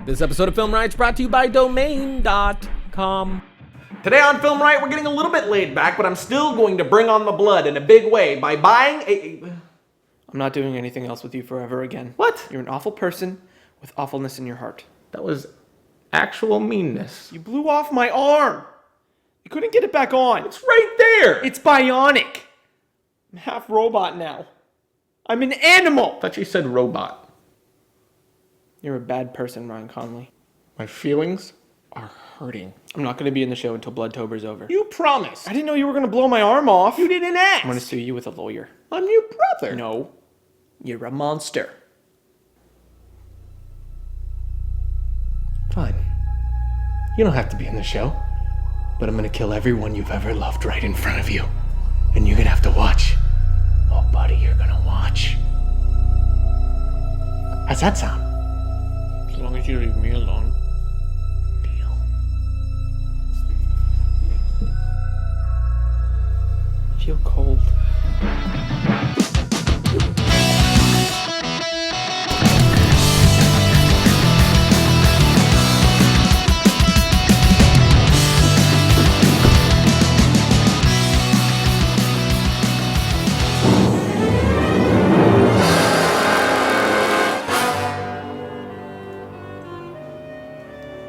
This episode of Film Riot is brought to you by Domain.com. Today on Film Riot, we're getting a little bit laid back, but I'm still going to bring on the blood in a big way by buying a... I'm not doing anything else with you forever again. What? You're an awful person with awfulness in your heart. That was actual meanness. You blew off my arm. You couldn't get it back on. It's right there. It's bionic. I'm half robot now. I'm an animal. I thought you said robot. You're a bad person, Ryan Conley. My feelings are hurting. I'm not going to be in the show until Bloodtober's over. You promised. I didn't know you were going to blow my arm off. You didn't ask. I'm going to sue you with a lawyer. I'm your brother. No. You're a monster. Fine. You don't have to be in the show. But I'm gonna kill everyone you've ever loved right in front of you. And you're gonna have to watch. Oh, buddy, you're gonna watch. How's that sound? As long as you leave me alone. Deal. I feel cold.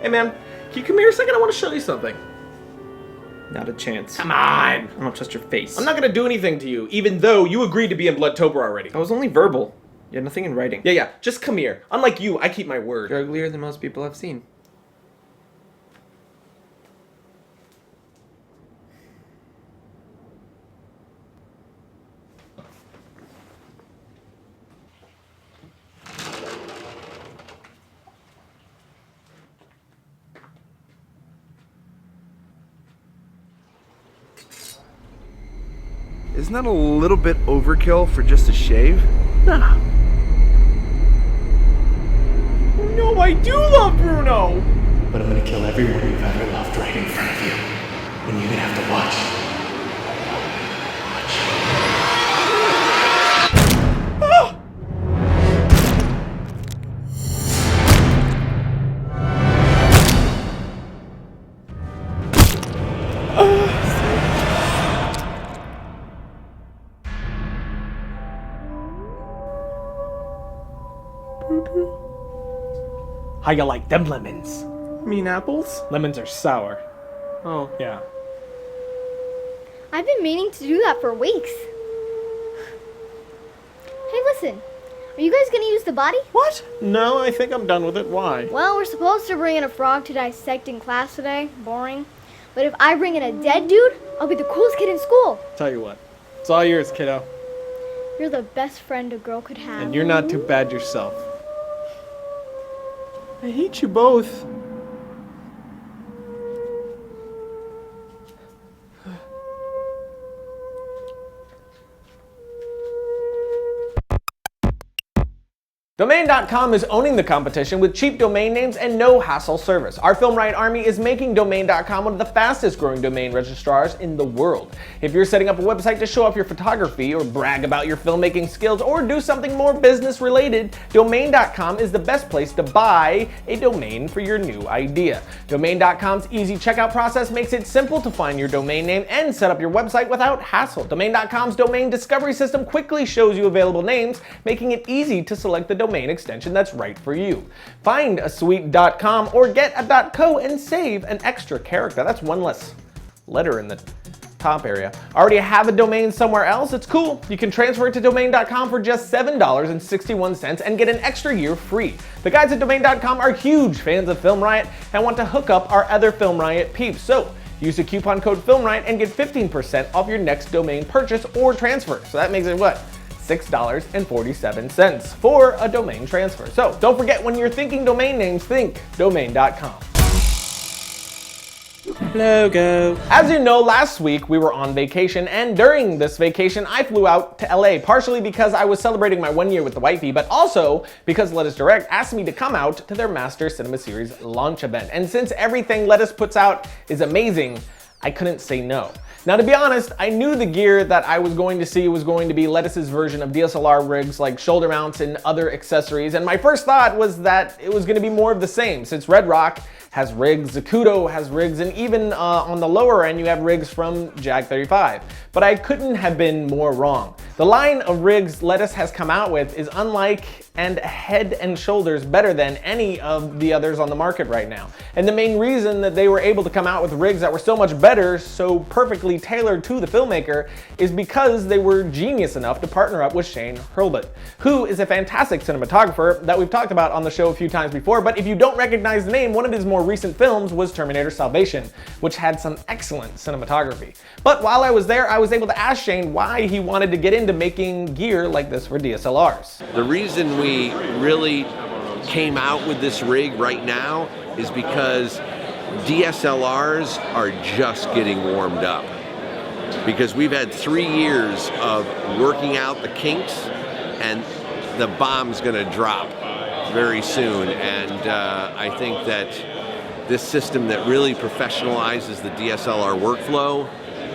Hey man, can you come here a second? I want to show you something. Not a chance. Come on! I don't trust your face. I'm not gonna do anything to you, even though you agreed to be in Bloodtober already. That was only verbal. You had nothing in writing. Yeah, just come here. Unlike you, I keep my word. You're uglier than most people I've seen. Isn't that a little bit overkill for just a shave? Nah. No, I do love Bruno! But I'm gonna kill everyone you've ever loved right in front of you. And you're gonna have to watch. How you like them lemons? You mean apples? Lemons are sour. Oh. Yeah. I've been meaning to do that for weeks. Hey, listen. Are you guys gonna use the body? What? No, I think I'm done with it. Why? Well, we're supposed to bring in a frog to dissect in class today. Boring. But if I bring in a dead dude, I'll be the coolest kid in school. Tell you what. It's all yours, kiddo. You're the best friend a girl could have. And you're not too bad yourself. I hate you both. Domain.com is owning the competition with cheap domain names and no hassle service. Our Film Riot Army is making Domain.com one of the fastest growing domain registrars in the world. If you're setting up a website to show off your photography or brag about your filmmaking skills or do something more business related, Domain.com is the best place to buy a domain for your new idea. Domain.com's easy checkout process makes it simple to find your domain name and set up your website without hassle. Domain.com's domain discovery system quickly shows you available names, making it easy to select the domain extension that's right for you. Find a sweet .com or get a .co and save an extra character. That's one less letter in the top area. Already have a domain somewhere else? It's cool. You can transfer it to Domain.com for just $7.61 and get an extra year free. The guys at Domain.com are huge fans of Film Riot and want to hook up our other Film Riot peeps. So use the coupon code FilmRiot and get 15% off your next domain purchase or transfer. So that makes it what? $6.47 for a domain transfer. So don't forget, when you're thinking domain names, think Domain.com. Logo. As you know, last week we were on vacation, and during this vacation I flew out to LA, partially because I was celebrating my 1 year with the wifey, but also because LetusDirect asked me to come out to their Master Cinema Series launch event. And since everything Letus puts out is amazing, I couldn't say no. Now, to be honest, I knew the gear that I was going to see was going to be Letus's version of DSLR rigs like shoulder mounts and other accessories, and my first thought was that it was going to be more of the same, since Red Rock has rigs, Zacuto has rigs, and even on the lower end you have rigs from Jag 35. But I couldn't have been more wrong. The line of rigs Letus has come out with is unlike and head and shoulders better than any of the others on the market right now. And the main reason that they were able to come out with rigs that were so much better, so perfectly tailored to the filmmaker, is because they were genius enough to partner up with Shane Hurlbut, who is a fantastic cinematographer that we've talked about on the show a few times before. But if you don't recognize the name, one of his more recent films was Terminator Salvation, which had some excellent cinematography. But while I was there, I was able to ask Shane why he wanted to get into making gear like this for DSLRs. The reason we really came out with this rig right now is because DSLRs are just getting warmed up. Because we've had 3 years of working out the kinks, and the bomb's gonna drop very soon. And I think that this system that really professionalizes the DSLR workflow,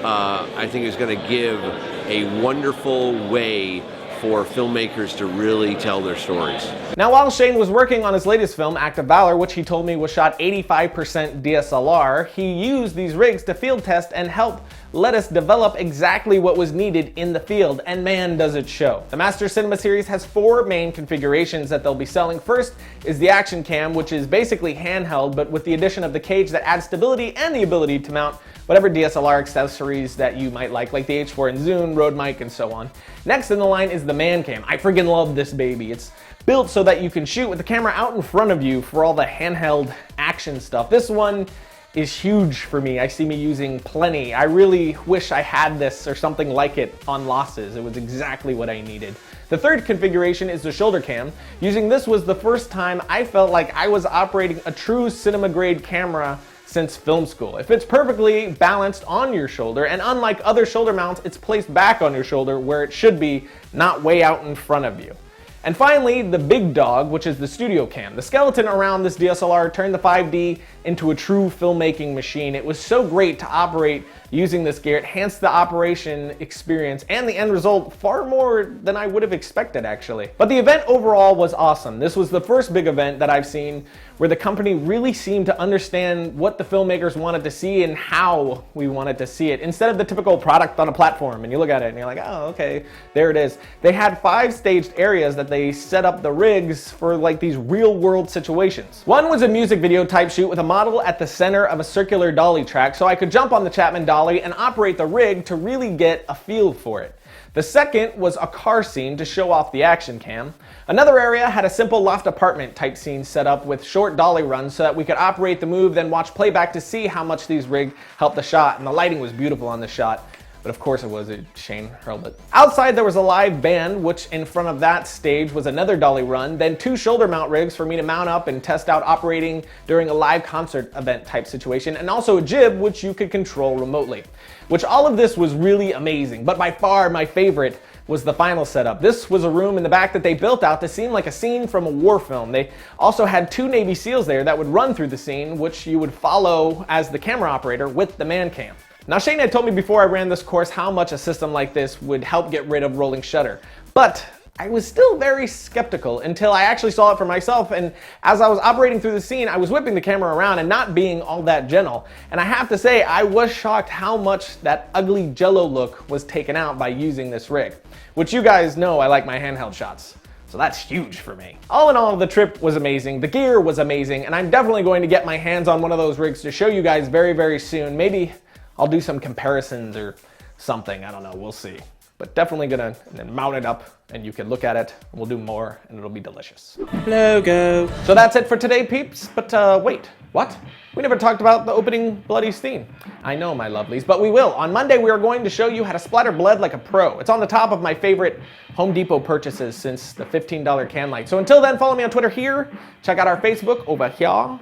I think is gonna give a wonderful way for filmmakers to really tell their stories. Now, while Shane was working on his latest film, Act of Valor, which he told me was shot 85% DSLR, he used these rigs to field test and help Letus develop exactly what was needed in the field, and man, does it show. The Master Cinema Series has 4 main configurations that they'll be selling. First is the Action Cam, which is basically handheld, but with the addition of the cage that adds stability and the ability to mount whatever DSLR accessories that you might like the H4 and Zune, Rode mic, and so on. Next in the line is the Man Cam. I friggin' love this baby. It's built so that you can shoot with the camera out in front of you for all the handheld action stuff. This one is huge for me. I see me using plenty. I really wish I had this or something like it on losses. It was exactly what I needed. The third configuration is the shoulder cam. Using this was the first time I felt like I was operating a true cinema grade camera since film school. It fits perfectly balanced on your shoulder, and unlike other shoulder mounts, it's placed back on your shoulder where it should be, not way out in front of you. And finally, the big dog, which is the studio cam. The skeleton around this DSLR turned the 5D into a true filmmaking machine. It was so great to operate using this gear. It enhanced the operation experience and the end result far more than I would have expected, actually. But the event overall was awesome. This was the first big event that I've seen where the company really seemed to understand what the filmmakers wanted to see and how we wanted to see it, instead of the typical product on a platform and you look at it and you're like, oh, okay, there it is. They had 5 staged areas that they set up the rigs for like these real world situations. One was a music video type shoot with a model at the center of a circular dolly track, so I could jump on the Chapman dolly and operate the rig to really get a feel for it. The second was a car scene to show off the action cam. Another area had a simple loft apartment type scene set up with short dolly runs so that we could operate the move, then watch playback to see how much these rigs helped the shot, and the lighting was beautiful on the shot. But of course it was Shane Hurlbut. Outside there was a live band, which in front of that stage was another dolly run, then 2 shoulder mount rigs for me to mount up and test out operating during a live concert event type situation, and also a jib which you could control remotely. Which all of this was really amazing, but by far my favorite was the final setup. This was a room in the back that they built out to seem like a scene from a war film. They also had 2 Navy SEALs there that would run through the scene, which you would follow as the camera operator with the man cam. Now, Shane had told me before I ran this course how much a system like this would help get rid of rolling shutter, but I was still very skeptical until I actually saw it for myself, and as I was operating through the scene, I was whipping the camera around and not being all that gentle. And I have to say, I was shocked how much that ugly jello look was taken out by using this rig, which you guys know I like my handheld shots. So that's huge for me. All in all, the trip was amazing, the gear was amazing, and I'm definitely going to get my hands on one of those rigs to show you guys very, very soon. Maybe I'll do some comparisons or something, I don't know, we'll see. But definitely gonna mount it up and you can look at it, and we'll do more and it'll be delicious. Logo. So that's it for today, peeps, but wait, what? We never talked about the opening bloody scene. I know, my lovelies, but we will. On Monday, we are going to show you how to splatter blood like a pro. It's on the top of my favorite Home Depot purchases since the $15 can light. So until then, follow me on Twitter here, check out our Facebook over here,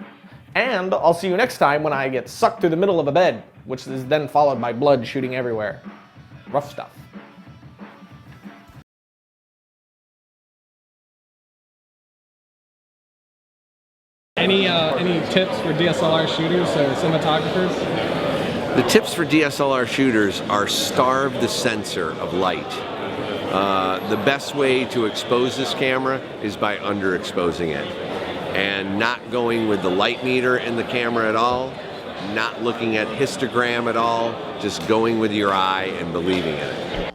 and I'll see you next time when I get sucked through the middle of a bed, which is then followed by blood shooting everywhere. Rough stuff. Any tips for DSLR shooters or cinematographers? The tips for DSLR shooters are starve the sensor of light. The best way to expose this camera is by underexposing it and not going with the light meter in the camera at all, not looking at histogram at all, just going with your eye and believing in it.